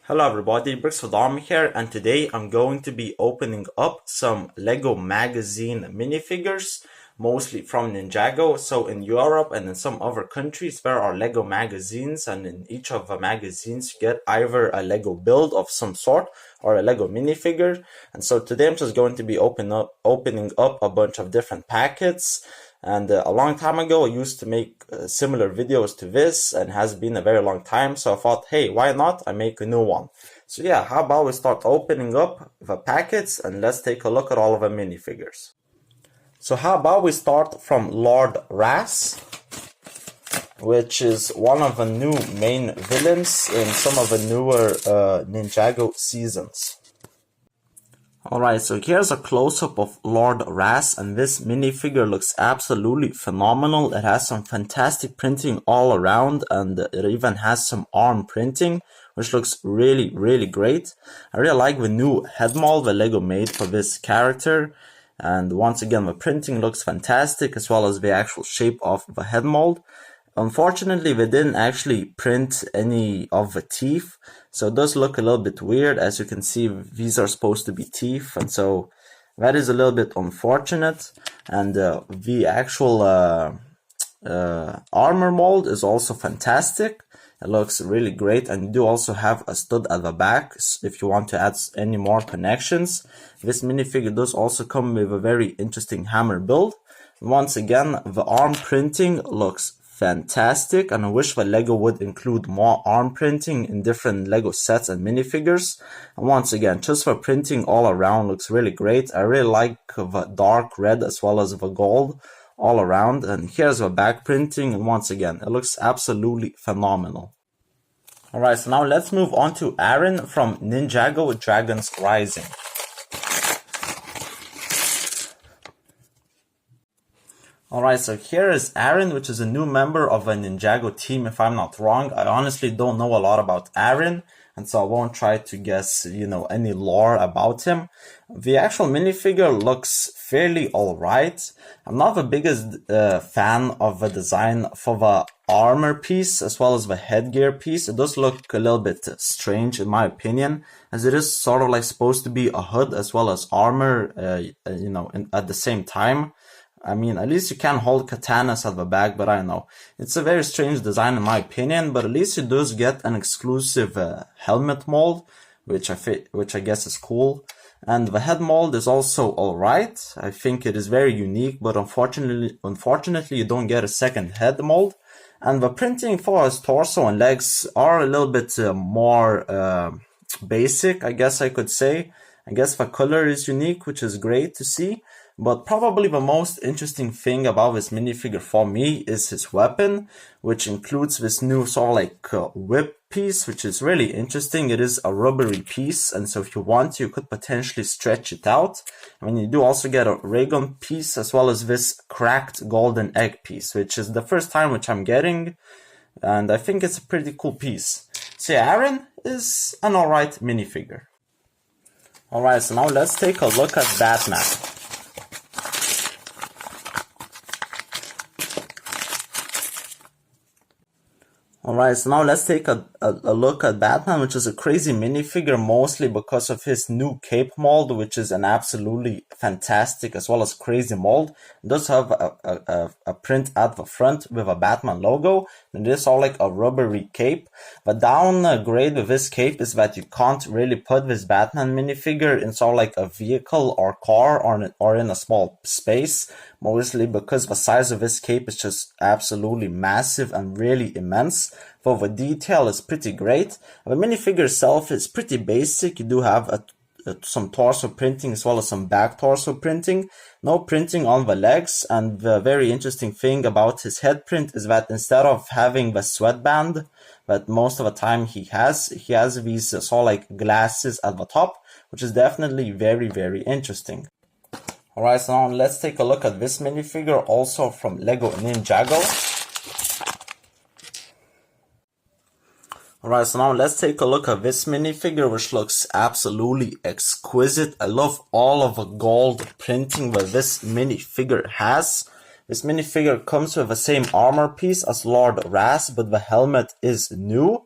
Hello everybody, Bricks with Army here, and today I'm going to be opening up some Lego magazine minifigures, mostly from Ninjago. So in Europe and in some other countries there are Lego magazines, and in each of the magazines you get either a Lego build of some sort or a Lego minifigure. And so today I'm just going to be opening up a bunch of different packets. And a long time ago, I used to make similar videos to this, and has been a very long time. So I thought, hey, why not? I make a new one. So yeah, how about we start opening up the packets and let's take a look at all of the minifigures. So how about we start from Lord Ras, which is one of the new main villains in some of the newer Ninjago seasons. Alright, so here's a close-up of Lord Ras, and this minifigure looks absolutely phenomenal. It has some fantastic printing all around, and it even has some arm printing, which looks really great. I really like the new head mold that Lego made for this character, and once again the printing looks fantastic, as well as the actual shape of the head mold. Unfortunately, they didn't actually print any of the teeth, so it does look a little bit weird. As you can see, these are supposed to be teeth, and so that is a little bit unfortunate. And the actual armor mold is also fantastic. It looks really great, and you do also have a stud at the back if you want to add any more connections. This minifigure does also come with a very interesting hammer build. Once again, the arm printing looks fantastic, and I wish that Lego would include more arm printing in different Lego sets and minifigures. And once again, just the printing all around looks really great. I really like the dark red as well as the gold all around. And here's the back printing, and once again, it looks absolutely phenomenal. Alright, so now let's move on to Aaron from Ninjago Dragons Rising. Alright, so here is Aaron, which is a new member of a Ninjago team, if I'm not wrong. I honestly don't know a lot about Aaron, and so I won't try to guess, any lore about him. The actual minifigure looks fairly alright. I'm not the biggest fan of the design for the armor piece as well as the headgear piece. It does look a little bit strange in my opinion, as it is sort of like supposed to be a hood as well as armor, at the same time. I mean, at least you can hold katanas at the back, but I don't know. It's a very strange design in my opinion, but at least it does get an exclusive helmet mold, which I guess is cool. And the head mold is also alright. I think it is very unique, but unfortunately you don't get a second head mold. And the printing for his torso and legs are a little bit more basic, I guess I could say. I guess the color is unique, which is great to see. But probably the most interesting thing about this minifigure for me is his weapon, which includes this new sort of like whip piece, which is really interesting. It is a rubbery piece, and so if you want, you could potentially stretch it out. I mean, you do also get a ray gun piece as well as this cracked golden egg piece, which is the first time which I'm getting, and I think it's a pretty cool piece. So yeah, Aaron is an alright minifigure. Alright, so now let's take a look at Batman. Alright, so now let's take a look at Batman, which is a crazy minifigure, mostly because of his new cape mold, which is an absolutely fantastic as well as crazy mold. It does have a print at the front with a Batman logo, and it is all like a rubbery cape. The downgrade with this cape is that you can't really put this Batman minifigure in sort of like a vehicle or car or in a small space, mostly because the size of this cape is just absolutely massive and really immense. Though the detail is pretty great. The minifigure itself is pretty basic. You do have some torso printing as well as some back torso printing. No printing on the legs, and the very interesting thing about his head print is that instead of having the sweatband that most of the time he has these sort of like glasses at the top, which is definitely very interesting. Alright, so now let's take a look at this minifigure, also from Lego Ninjago. Alright, so now let's take a look at this minifigure, which looks absolutely exquisite. I love all of the gold printing that this minifigure has. This minifigure comes with the same armor piece as Lord Ras, but the helmet is new.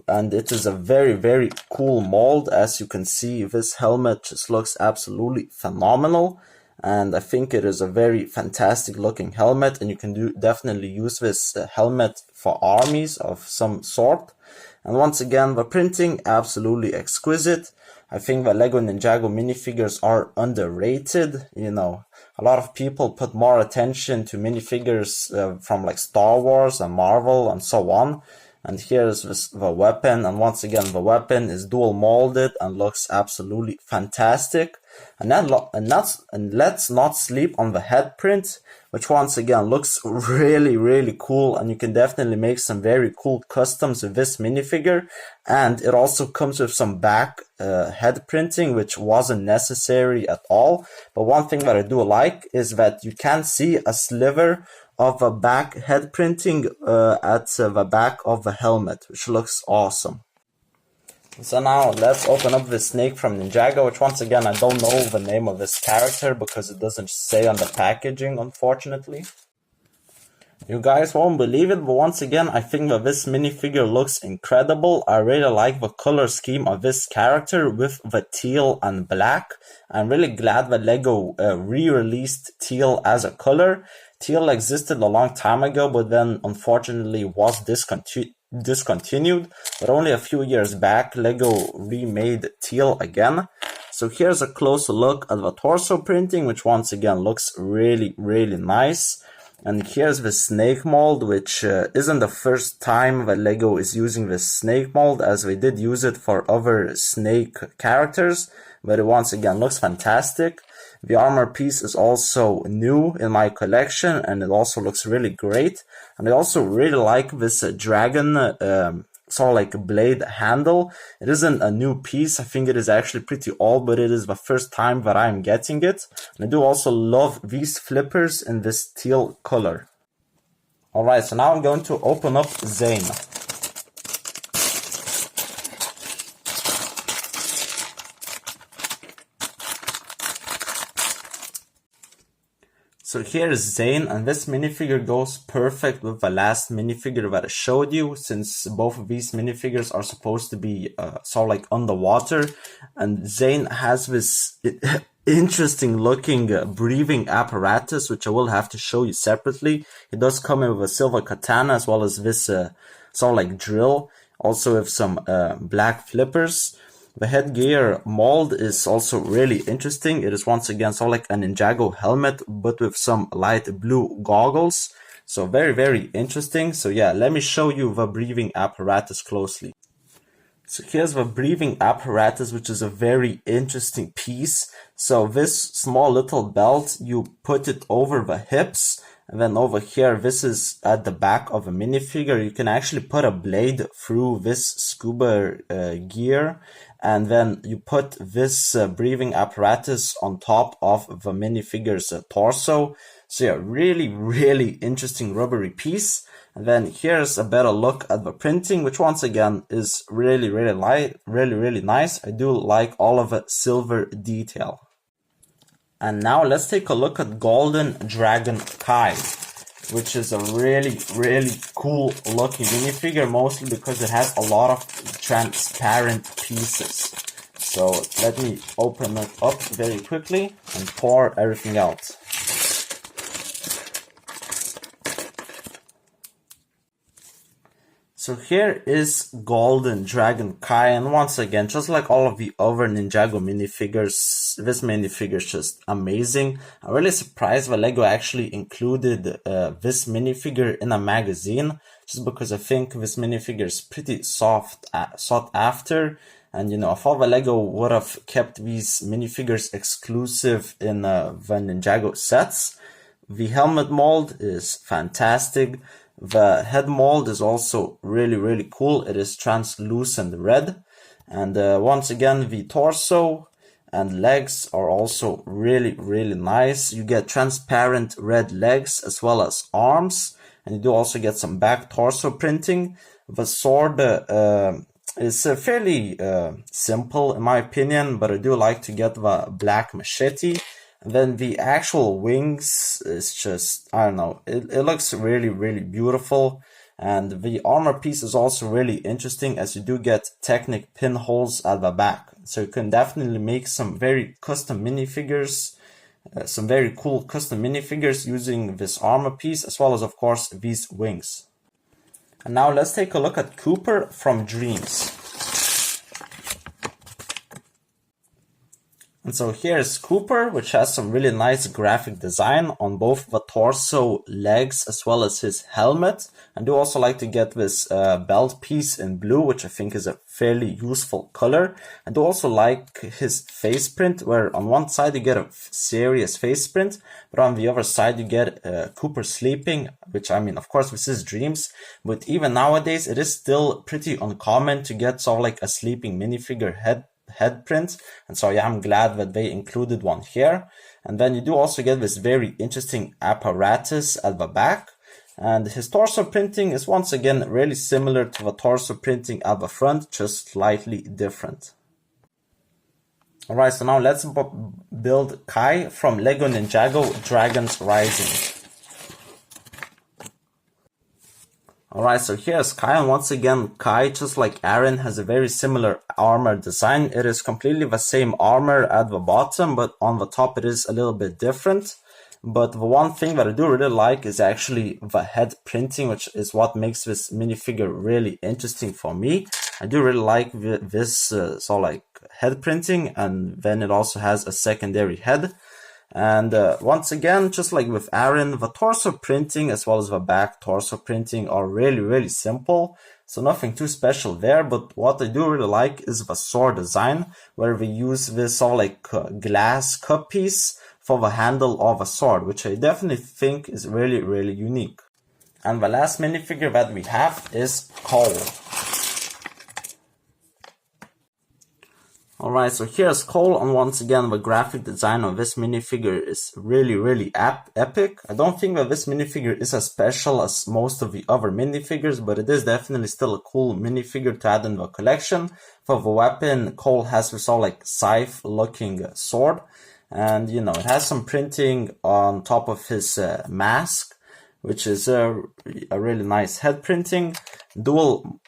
and it is a very cool mold. As you can see, this helmet just looks absolutely phenomenal, and I think it is a very fantastic looking helmet, and you can definitely use this helmet for armies of some sort. And once again, the printing absolutely exquisite. I think the Lego Ninjago minifigures are underrated. You know, a lot of people put more attention to minifigures from like Star Wars and Marvel and so on. And here's the weapon, and once again the weapon is dual molded and looks absolutely fantastic. And let's not sleep on the head print, which once again looks really cool, and you can definitely make some very cool customs with this minifigure. And it also comes with some back head printing, which wasn't necessary at all. But one thing that I do like is that you can see a sliver of a back head printing at the back of the helmet, which looks awesome. So now let's open up this snake from Ninjago, which once again I don't know the name of this character because it doesn't say on the packaging, unfortunately. You guys won't believe it, but once again I think that this minifigure looks incredible. I really like the color scheme of this character with the teal and black. I'm really glad that Lego re-released teal as a color. Teal existed a long time ago, but then unfortunately was discontinued. But only a few years back, Lego remade teal again. So here's a closer look at the torso printing, which once again looks really nice. And here's the snake mold, which isn't the first time that Lego is using this snake mold, as they did use it for other snake characters. But it once again looks fantastic. The armor piece is also new in my collection, and it also looks really great. And I also really like this dragon sort of like blade handle. It isn't a new piece. I think it is actually pretty old, but it is the first time that I'm getting it. And I do also love these flippers in this teal color. Alright, so now I'm going to open up Zane. So here is Zane, and this minifigure goes perfect with the last minifigure that I showed you, since both of these minifigures are supposed to be sort of like underwater. And Zane has this interesting looking breathing apparatus, which I will have to show you separately. It does come in with a silver katana as well as this sort of like drill, also with some black flippers. The headgear mold is also really interesting. It is once again sort of like a Ninjago helmet, but with some light blue goggles. So very interesting. So yeah, let me show you the breathing apparatus closely. So here's the breathing apparatus, which is a very interesting piece. So this small little belt, you put it over the hips. And then over here, this is at the back of a minifigure. You can actually put a blade through this scuba gear. And then you put this breathing apparatus on top of the minifigure's torso. So yeah, really interesting rubbery piece. And then here's a better look at the printing, which once again is really light, really nice. I do like all of the silver detail. And now let's take a look at Golden Dragon Kai, which is a really cool looking minifigure, mostly because it has a lot of transparent pieces. So let me open it up very quickly and pour everything out. So here is Golden Dragon Kai, and once again, just like all of the other Ninjago minifigures, this minifigure is just amazing. I'm really surprised that Lego actually included this minifigure in a magazine, just because I think this minifigure is pretty sought after. And you know, I thought that Lego would have kept these minifigures exclusive in the Ninjago sets. The helmet mold is fantastic. The head mold is also really cool. It is translucent red. And once again, the torso and legs are also really nice. You get transparent red legs as well as arms. And you do also get some back torso printing. The sword is fairly simple in my opinion, but I do like to get the black machete. And then the actual wings is just, I don't know, it looks really beautiful. And the armor piece is also really interesting, as you do get Technic pinholes at the back. So you can definitely make some very custom minifigures, some very cool custom minifigures using this armor piece, as well as of course these wings. And now let's take a look at Cooper from Dreams. And so here's Cooper, which has some really nice graphic design on both the torso, legs, as well as his helmet. I do also like to get this belt piece in blue, which I think is a fairly useful color. I do also like his face print, where on one side you get a serious face print, but on the other side you get Cooper sleeping, which, I mean, of course this is Dreams, but even nowadays it is still pretty uncommon to get sort of like a sleeping minifigure head print, and so yeah, I'm glad that they included one here. And then you do also get this very interesting apparatus at the back, and his torso printing is once again really similar to the torso printing at the front, just slightly different. Alright, so now let's build Kai from Lego Ninjago Dragons Rising. Alright, so here's Kai, and once again, Kai, just like Aaron, has a very similar armor design. It is completely the same armor at the bottom, but on the top it is a little bit different. But the one thing that I do really like is actually the head printing, which is what makes this minifigure really interesting for me. I do really like this sort of like head printing, and then it also has a secondary head. And once again, just like with Aaron, the torso printing as well as the back torso printing are really simple. So nothing too special there, but what I do really like is the sword design, where we use this sort of like glass cup piece for the handle of a sword, which I definitely think is really unique. And the last minifigure that we have is Cole. Alright, so here's Cole, and once again the graphic design of this minifigure is really epic. I don't think that this minifigure is as special as most of the other minifigures, but it is definitely still a cool minifigure to add in the collection. For the weapon, Cole has this all like scythe looking sword, and you know, it has some printing on top of his mask, which is a really nice head printing, dual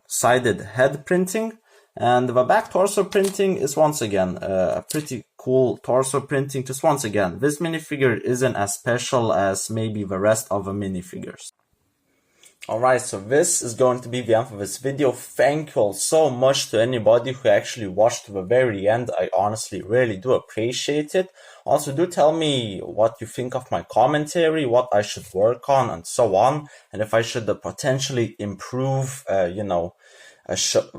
sided head printing. And the back torso printing is once again a pretty cool torso printing. Just once again, this minifigure isn't as special as maybe the rest of the minifigures. Alright, so this is going to be the end of this video. Thank you all so much to anybody who actually watched to the very end. I honestly really do appreciate it. Also, do tell me what you think of my commentary, what I should work on, and so on. And if I should potentially improve, you know,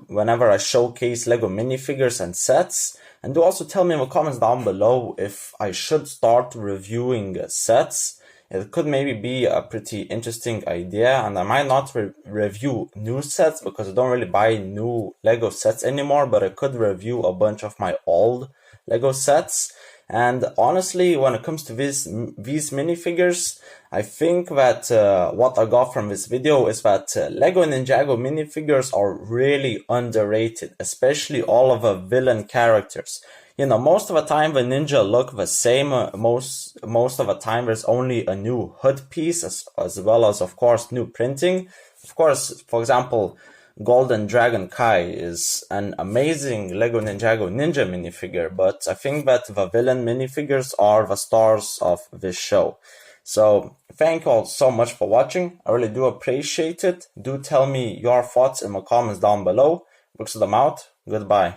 whenever I showcase Lego minifigures and sets. And do also tell me in the comments down below if I should start reviewing sets. It could maybe be a pretty interesting idea, and I might not review new sets because I don't really buy new Lego sets anymore, but I could review a bunch of my old Lego sets. And honestly, when it comes to these minifigures, I think that what I got from this video is that Lego Ninjago minifigures are really underrated, especially all of the villain characters. You know, most of the time the ninja look the same. Most of the time there's only a new hood piece as well as, of course, new printing. Of course, for example, Golden Dragon Kai is an amazing Lego Ninjago ninja minifigure, but I think that the villain minifigures are the stars of this show. So thank you all so much for watching. I really do appreciate it. Do tell me your thoughts in the comments down below. Books them out. Goodbye.